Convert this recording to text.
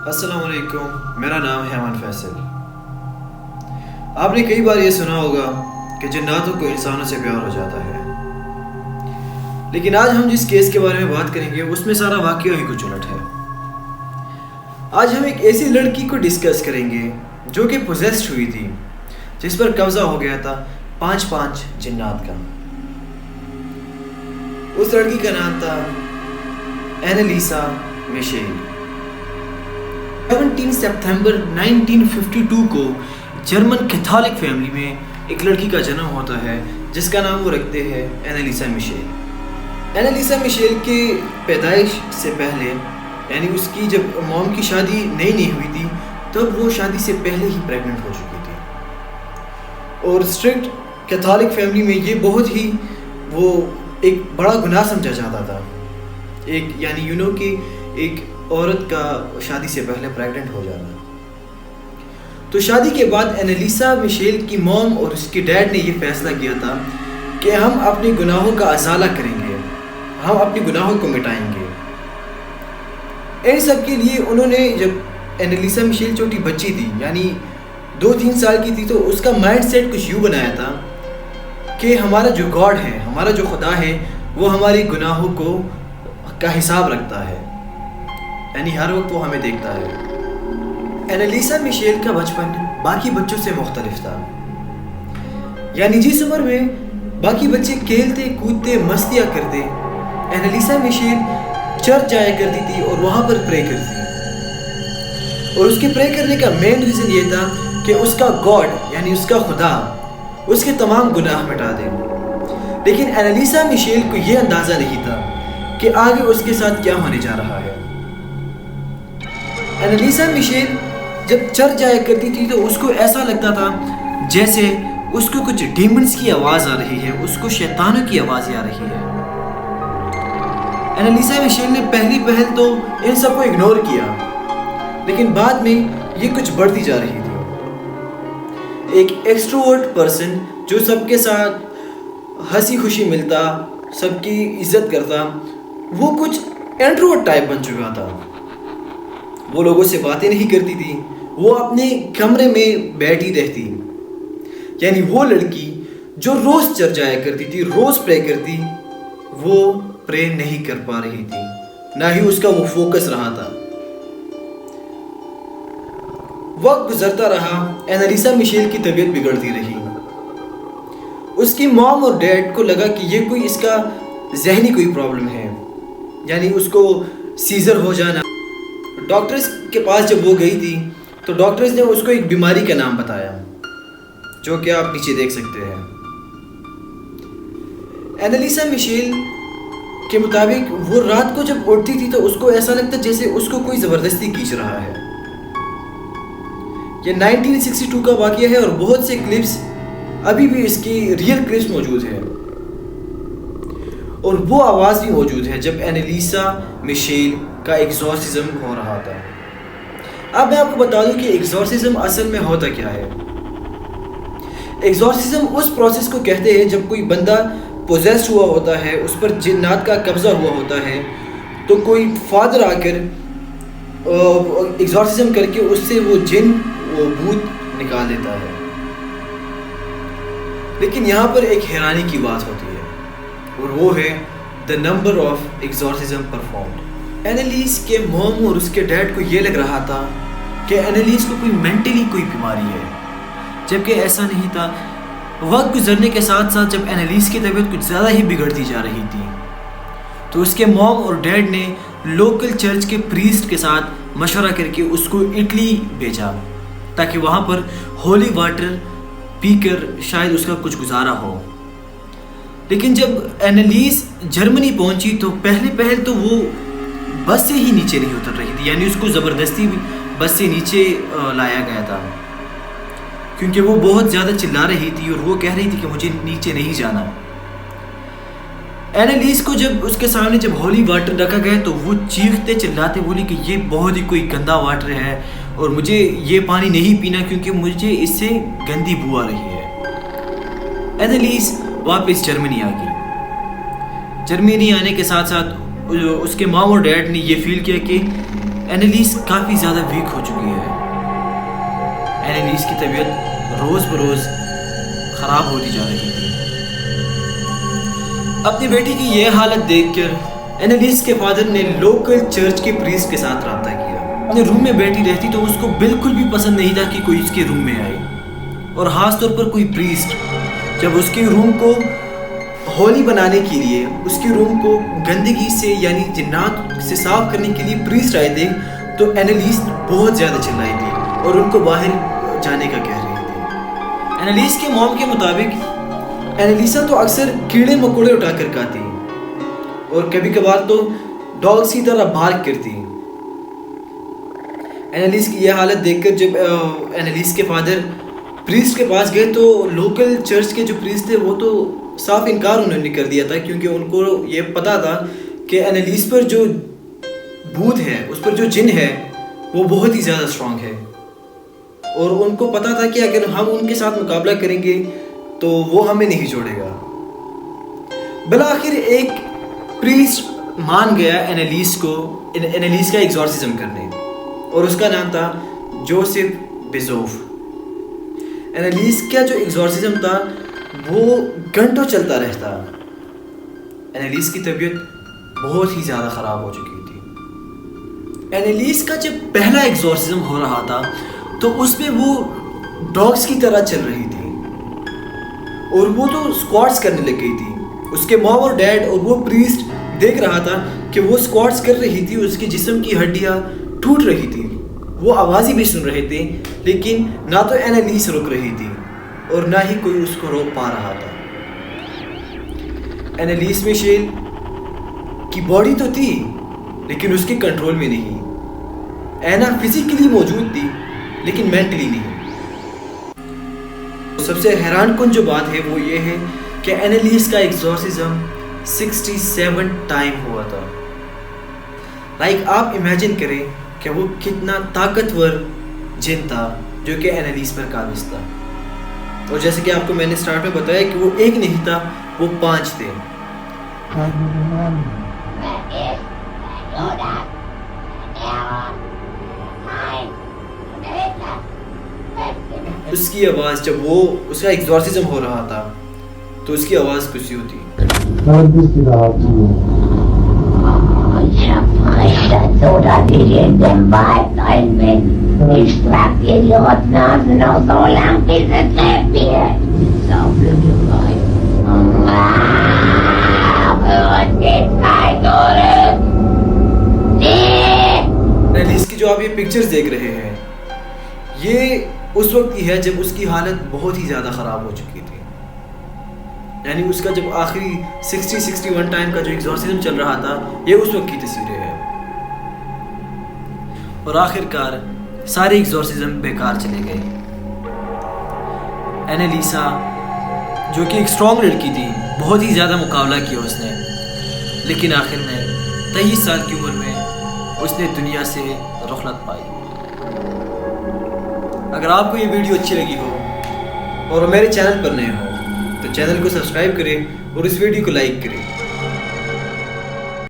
السلام علیکم، میرا نام ہے امان فیصل۔ آپ نے کئی بار یہ سنا ہوگا کہ جناتوں کو انسانوں سے پیار ہو جاتا ہے، لیکن آج ہم جس کیس کے بارے میں بات کریں گے اس میں سارا واقعہ ہی کچھ الٹ ہے۔ آج ہم ایک ایسی لڑکی کو ڈسکس کریں گے جو کہ پوزیسڈ ہوئی تھی، جس پر قبضہ ہو گیا تھا 5 جنات کا۔ اس لڑکی کا نام تھا اینالیسا میشیل۔ 17 ستمبر 1952 کو جرمن کیتھولک فیملی میں ایک لڑکی کا جنم ہوتا ہے جس کا نام وہ رکھتے ہیں اینالیسا میشیل۔ اینالیسا میشیل کے پیدائش سے پہلے، یعنی اس کی جب موم کی شادی نہیں ہوئی تھی تب وہ شادی سے پہلے ہی پریگننٹ ہو چکی تھی، اور اسٹرکٹ کیتھولک فیملی میں یہ بہت ہی وہ ایک بڑا گناہ سمجھا جاتا تھا، کہ ایک عورت کا شادی سے پہلے پریگننٹ ہو جانا۔ تو شادی کے بعد اینالیسا میشیل کی موم اور اس کے ڈیڈ نے یہ فیصلہ کیا تھا کہ ہم اپنے گناہوں کا ازالہ کریں گے، ہم اپنے گناہوں کو مٹائیں گے۔ ان سب کے لیے انہوں نے، جب اینالیسا میشیل چھوٹی بچی تھی، یعنی 2-3 سال کی تھی، تو اس کا مائنڈ سیٹ کچھ یوں بنایا تھا کہ ہمارا جو گاڈ ہے، ہمارا جو خدا ہے، وہ ہمارے گناہوں کا حساب رکھتا ہے، یعنی ہر وقت وہ ہمیں دیکھتا ہے۔ اینالیسا میشیل کا بچپن باقی بچوں سے مختلف تھا، یعنی جس عمر میں باقی بچے کھیلتے کودتے مستیاں کرتے، اینالیسا میشیل چرچ جایا کرتی تھی اور وہاں پر پرے کرتی، اور اس کے پرے کرنے کا مین ریزن یہ تھا کہ اس کا گاڈ، یعنی اس کا خدا، اس کے تمام گناہ مٹا دے۔ لیکن اینالیسا میشیل کو یہ اندازہ نہیں تھا کہ آگے اس کے ساتھ کیا ہونے جا رہا ہے۔ اینالیسا میشیل جب چرچ جایا کرتی تھی تو اس کو ایسا لگتا تھا جیسے اس کو کچھ ڈیمنز کی آواز آ رہی ہے، اس کو شیطانوں کی آوازیں آ رہی ہے۔ اینالیسا میشیل نے پہلی پہل تو ان سب کو اگنور کیا، لیکن بعد میں یہ کچھ بڑھتی جا رہی تھی۔ ایک ایکسٹروورٹ پرسن جو سب کے ساتھ ہنسی خوشی ملتا، سب کی عزت کرتا، وہ کچھ انٹروورٹ ٹائپ بن چکا تھا۔ وہ لوگوں سے باتیں نہیں کرتی تھی، وہ اپنے کمرے میں بیٹھی رہتی، یعنی وہ لڑکی جو روز چرچ جایا کرتی تھی، روز پرے کرتی، وہ پرے نہیں کر پا رہی تھی، نہ ہی اس کا وہ فوکس رہا تھا۔ وقت گزرتا رہا، اینالیسا میشیل کی طبیعت بگڑتی رہی۔ اس کی موم اور ڈیڈ کو لگا کہ یہ کوئی اس کا ذہنی کوئی پرابلم ہے، یعنی اس کو سیزر ہو جانا۔ ڈاکٹرز کے پاس جب وہ گئی تھی تو ڈاکٹرز نے اس کو ایک بیماری کا نام بتایا، جو کہ آپ نیچے دیکھ سکتے ہیں۔ اینالیسا میشیل کے مطابق وہ رات کو جب اٹھتی تھی تو اس کو ایسا لگتا جیسے اس کو کوئی زبردستی کھینچ رہا ہے۔ یہ 1962 کا واقعہ ہے، اور بہت سے کلپس ابھی بھی اس کی ریئل کلپس موجود ہیں، اور وہ آواز بھی موجود ہے جب اینالیسا میشیل کا ایگزورسزم ہو رہا تھا۔ اب میں آپ کو بتا دوں کہ ایگزورسزم اصل میں ہوتا کیا ہے۔ ایگزورسزم اس پروسیس کو کہتے ہیں جب کوئی بندہ پوزیسڈ ہوا ہوتا ہے، اس پر جنات کا قبضہ ہوا ہوتا ہے، تو کوئی فادر آ کر ایگزورسزم کر کے اس سے وہ جن، وہ بھوت نکال دیتا ہے۔ لیکن یہاں پر ایک حیرانی کی بات ہوتی ہے، اور وہ ہے the number of exorcism performed۔ Analysis کے موم اور اس کے ڈیڈ کو یہ لگ رہا تھا کہ اینالیس کو کوئی مینٹلی کوئی بیماری ہے، جبکہ ایسا نہیں تھا۔ وقت گزرنے کے ساتھ ساتھ جب اینالیس کی طبیعت کچھ زیادہ ہی بگڑتی جا رہی تھی تو اس کے موم اور ڈیڈ نے لوکل چرچ کے پریسٹ کے ساتھ مشورہ کر کے اس کو اٹلی بھیجا، تاکہ وہاں پر ہولی واٹر پی کر شاید اس کا کچھ گزارا ہو۔ لیکن جب اینالیس جرمنی پہنچی تو پہل تو وہ بس سے ہی نیچے نہیں اتر رہی تھی، یعنی اس کو زبردستی بس سے نیچے لایا گیا تھا، کیونکہ وہ بہت زیادہ چلا رہی تھی اور وہ کہہ رہی تھی کہ مجھے نیچے نہیں جانا۔ اینالیس کو جب اس کے سامنے جب ہولی واٹر رکھا گیا تو وہ چیختے چلاتے بولی کہ یہ بہت ہی کوئی گندا واٹر ہے اور مجھے یہ پانی نہیں پینا کیونکہ مجھے اس سے گندی بو آ رہی ہے۔ اینالیس واپس جرمنی آ گئی۔ جرمنی آنے کے ساتھ ساتھ اس کے ماں اور ڈیڈ نے یہ فیل کیا کہ اینالیس کافی زیادہ ویک ہو چکی ہے. اینالیس کی طبیعت روز بروز خراب ہوتی جا رہی تھی. اپنی بیٹی کی یہ حالت دیکھ کر اینالیس کے فادر نے لوکل چرچ کے پریسٹ کے ساتھ رابطہ کیا. اپنے روم میں بیٹھی رہتی تو اس کو بالکل بھی پسند نہیں تھا کہ کوئی اس کے روم میں آئے, اور خاص طور پر کوئی پریسٹ جب اس کے روم کو ہولی بنانے کے لیے, اس کے روم کو گندگی سے یعنی جنات سے صاف کرنے کے لیے پریسٹ آئے تھے, تو اینالیس بہت زیادہ چلائی تھی اور ان کو باہر جانے کا کہہ رہی تھی. اینالیس کے موم کے مطابق اینالیسا تو اکثر کیڑے مکوڑے اٹھا کر کھاتی اور کبھی کبھار تو ڈاگس کی طرح بھاگ کرتی. اینالیس کی یہ حالت دیکھ کر جب اینالیس کے فادر پریسٹ کے پاس گئے تو لوکل چرچ کے جو پریسٹ تھے وہ تو صاف انکار انہوں نے کر دیا تھا, کیونکہ ان کو یہ پتا تھا کہ اینالیس پر جو بھوت ہے, اس پر جو جن ہے وہ بہت ہی زیادہ اسٹرانگ ہے, اور ان کو پتا تھا کہ اگر ہم ان کے ساتھ مقابلہ کریں گے تو وہ ہمیں نہیں چھوڑے گا. بالآخر ایک پریسٹ مان گیا اینالیس کا ایگزورسزم کرنے, اور اس کا نام تھا جوزف بیزوف. اینالیس کا جو ایگزورسزم تھا وہ گھنٹوں چلتا رہتا. اینالیس کی طبیعت بہت ہی زیادہ خراب ہو چکی تھی. اینالیس کا جب پہلا ایگزورسزم ہو رہا تھا تو اس میں وہ ڈاگس کی طرح چل رہی تھی, اور وہ تو اسکواٹس کرنے لگ گئی تھی. اس کے ماں اور ڈیڈ اور وہ پریسٹ دیکھ رہا تھا کہ وہ اسکواٹس کر رہی تھی, اس کے جسم کی ہڈیاں ٹوٹ رہی تھی. وہ آوازیں بھی سن رہے تھے, لیکن نہ تو اینالیس رک رہی تھی اور نہ ہی کوئی اس کو روک پا رہا تھا. اینالیس میشیل کی باڈی تو تھی لیکن اس کے کنٹرول میں نہیں. اینا فزیکلی موجود تھی لیکن مینٹلی نہیں. سب سے حیران کن جو بات ہے وہ یہ ہے کہ اینالیس کا ایگزورسزم 67 ٹائم ہوا تھا. آپ امیجن کریں کہ وہ کتنا طاقتور جن تھا جو کہ اینالیس پر قابض تھا. اور جیسے کہ آپ کو میں نے سٹارٹ میں بتایا کہ وہ ایک نہیں تھا, وہ 5 تھے. اس کی آواز جب وہ اس کا ایگزورسزم ہو رہا تھا تو اس کی آواز کچھ ہوتی. Ich habe so, dass ich in dem Wald rein bin. Ich trag dir die Rotznase noch so lang, bis es krepiert. So blöde Wein. Und geht kein Zurück. Analysis کی جو آپ یہ پکچرز دیکھ رہے ہیں یہ اس وقت ہی ہے جب اس کی حالت بہت ہی زیادہ خراب ہو چکی تھی. یعنی اس کا جب آخری 61 ٹائم کا جو ایگزورسزم چل رہا تھا یہ اس وقت کی تصویریں ہیں. اور آخر کار سارے ایگزورسزم بیکار چلے گئے. اینالیسا جو کہ ایک اسٹرانگ لڑکی تھی, بہت ہی زیادہ مقابلہ کیا اس نے, لیکن آخر میں 23 سال کی عمر میں اس نے دنیا سے رخصت پائی. اگر آپ کو یہ ویڈیو اچھی لگی ہو اور میرے چینل پر نئے ہو تو چینل کو سبسکرائب کریں اور اس ویڈیو کو لائک کریں.